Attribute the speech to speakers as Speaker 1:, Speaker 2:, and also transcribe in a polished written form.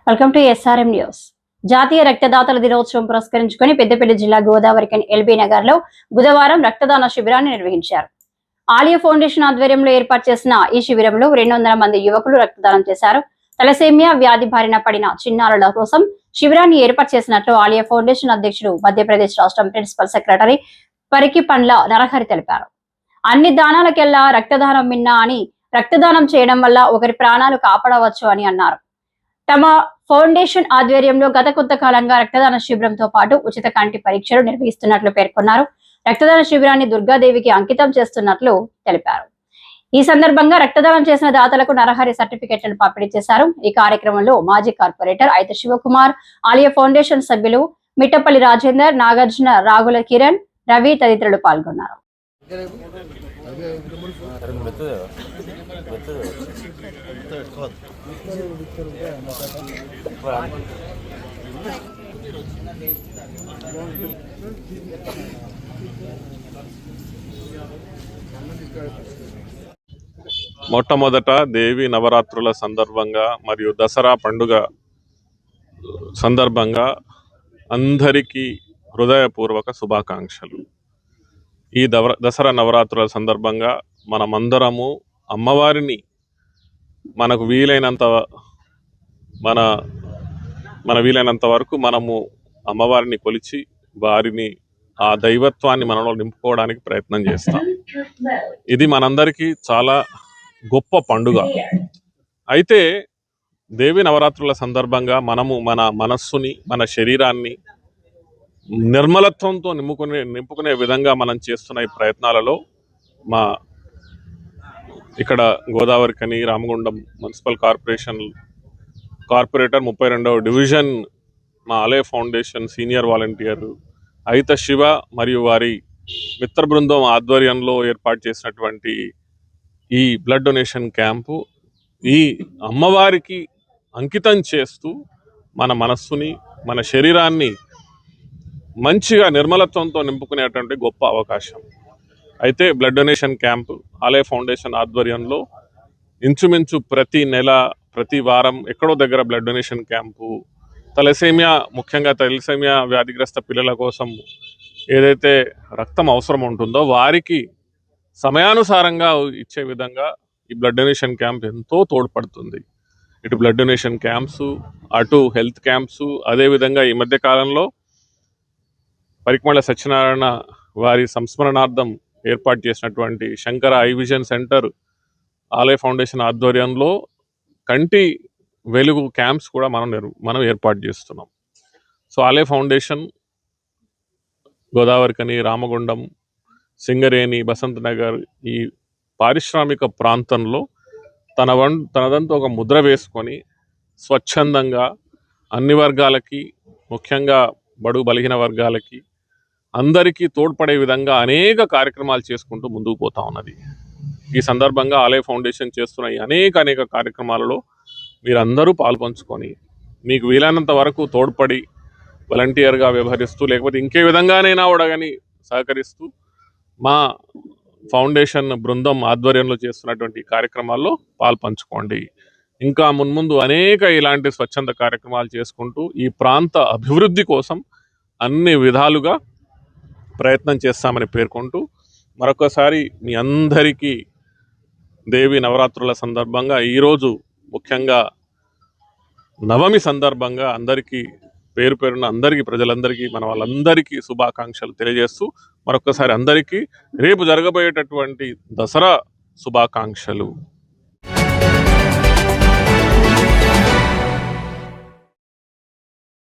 Speaker 1: Welcome to SRM news. జాతీయ రక్తదాతల దినోత్సవం పురస్కరించుకుని పెద్దపల్లి జిల్లా గోదావరిఖని ఎల్బీ నగర్ లో బుధవారం రక్తదాన శిబిరాన్ని నిర్వహించారు. ఆలియా ఫౌండేషన్ ఆధ్వర్యంలో ఏర్పాటు చేసిన ఈ శిబిరంలో 200 మంది యువకులు రక్తదానం చేశారు. తలసేమియా వ్యాధి బారిన పడిన చిన్నారుల కోసం శిబిరాన్ని ఏర్పాటు చేసినట్లు ఆలియా ఫౌండేషన్ అధ్యక్షుడు, మధ్యప్రదేశ్ రాష్ట్రం ప్రిన్సిపల్ సెక్రటరీ పరికిపండ్ల నరహరి తెలిపారు. అన్ని దానాలకెల్లా రక్తదానం మిన్నా అని, రక్తదానం చేయడం వల్ల ఒకరి ప్రాణాలు కాపాడవచ్చు అని అన్నారు. తమ ఫౌండేషన్ ఆధ్వర్యంలో గత కొంతకాలంగా రక్తదాన శిబిరంతో పాటు ఉచిత కంటి పరీక్షలు నిర్వహిస్తున్నట్లు పేర్కొన్నారు. రక్తదాన శిబిరాన్ని దుర్గాదేవికి అంకితం చేస్తున్నట్లు తెలిపారు. ఈ సందర్భంగా రక్తదానం చేసిన దాతలకు నరహరి సర్టిఫికెట్లను పంపిణీ చేశారు. ఈ కార్యక్రమంలో మాజీ కార్పొరేటర్ అయితే శివకుమార్, ఆలియా ఫౌండేషన్ సభ్యులు మిట్టపల్లి రాజేందర్, నాగార్జున, రాగుల కిరణ్, రవి తదితరులు పాల్గొన్నారు.
Speaker 2: మొట్టమొదట దేవి నవరాత్రుల సందర్భంగా మరియు దసరా పండుగ సందర్భంగా అందరికీ హృదయపూర్వక శుభాకాంక్షలు. ఈ దసరా నవరాత్రుల సందర్భంగా మనమందరము అమ్మవారిని మనకు వీలైనంత వీలైనంత వరకు మనము అమ్మవారిని కొలిచి వారిని ఆ దైవత్వాన్ని మనలో నింపుకోవడానికి ప్రయత్నం చేస్తాం. ఇది మనందరికీ చాలా గొప్ప పండుగ. అయితే దేవి నవరాత్రుల సందర్భంగా మనము మన మనస్సుని, మన శరీరాన్ని నిర్మలత్వంతో నింపుకునే విధంగా మనం చేస్తున్న ఈ ప్రయత్నాలలో మా ఇక్కడ గోదావరిఖని రామగుండం మున్సిపల్ కార్పొరేటర్ 32వ డివిజన్ మా ఆలయ ఫౌండేషన్ సీనియర్ వాలంటీర్ అయిత శివ మరియు వారి మిత్ర బృందం ఆధ్వర్యంలో ఏర్పాటు చేసినటువంటి ఈ బ్లడ్ డొనేషన్ క్యాంపు ఈ అమ్మవారికి అంకితం చేస్తూ మన మనస్సుని, మన శరీరాన్ని మంచిగా నిర్మలత్వంతో నింపుకునేటువంటి గొప్ప అవకాశం. అయితే బ్లడ్ డొనేషన్ క్యాంపు ఆలయ ఫౌండేషన్ ఆధ్వర్యంలో ఇంచుమించు ప్రతి నెల, ప్రతి వారం ఎక్కడో దగ్గర బ్లడ్ డొనేషన్ క్యాంపు తలసేమియా, ముఖ్యంగా తలసేమియా వ్యాధిగ్రస్త పిల్లల కోసం ఏదైతే రక్తం అవసరం ఉంటుందో వారికి సమయానుసారంగా ఇచ్చే విధంగా ఈ బ్లడ్ డొనేషన్ క్యాంప్ ఎంతో తోడ్పడుతుంది. ఇటు బ్లడ్ డొనేషన్ క్యాంప్స్, అటు హెల్త్ క్యాంప్స్, అదేవిధంగా ఈ మధ్య కాలంలో పరికిమళ్ళ సత్యనారాయణ వారి సంస్మరణార్థం ఏర్పాటు చేసినటువంటి శంకర ఐ విజన్ సెంటర్ ఆలయ ఫౌండేషన్ ఆధ్వర్యంలో కంటి వెలుగు క్యాంప్స్ కూడా మనం ఏర్పాటు చేస్తున్నాం. సో ఆలయ ఫౌండేషన్ గోదావరిఖని, రామగుండం, సింగరేణి, బసంత్ నగర్ ఈ పారిశ్రామిక ప్రాంతంలో తనదంతా ఒక ముద్ర వేసుకొని స్వచ్ఛందంగా అన్ని వర్గాలకి, ముఖ్యంగా బడుగు బలహీన వర్గాలకి అందరికీ తోడ్పడే విధంగా అనేక కార్యక్రమాలు చేసుకుంటూ ముందుకు పోతా ఉన్నది. ఈ సందర్భంగా ఆలయ ఫౌండేషన్ చేస్తున్న ఈ అనేక కార్యక్రమాలలో మీరందరూ పాల్పంచుకొని మీకు వీలైనంత వరకు తోడ్పడి వాలంటీర్గా వ్యవహరిస్తూ, లేకపోతే ఇంకే విధంగానైనా కూడా కానీ సహకరిస్తూ మా ఫౌండేషన్ బృందం ఆధ్వర్యంలో చేస్తున్నటువంటి కార్యక్రమాల్లో పాల్పంచుకోండి. ఇంకా మున్ముందు అనేక ఇలాంటి స్వచ్ఛంద కార్యక్రమాలు చేసుకుంటూ ఈ ప్రాంత అభివృద్ధి కోసం అన్ని విధాలుగా ప్రయత్నం చేస్తామని పేర్కొంటూ మరొకసారి మీ అందరికీ దేవి నవరాత్రుల సందర్భంగా ఈరోజు ముఖ్యంగా నవమి సందర్భంగా అందరికీ పేరు పేరున అందరికీ ప్రజలందరికీ మన వాళ్ళందరికీ శుభాకాంక్షలు తెలియజేస్తూ మరొకసారి అందరికీ రేపు జరగబోయేటటువంటి దసరా శుభాకాంక్షలు.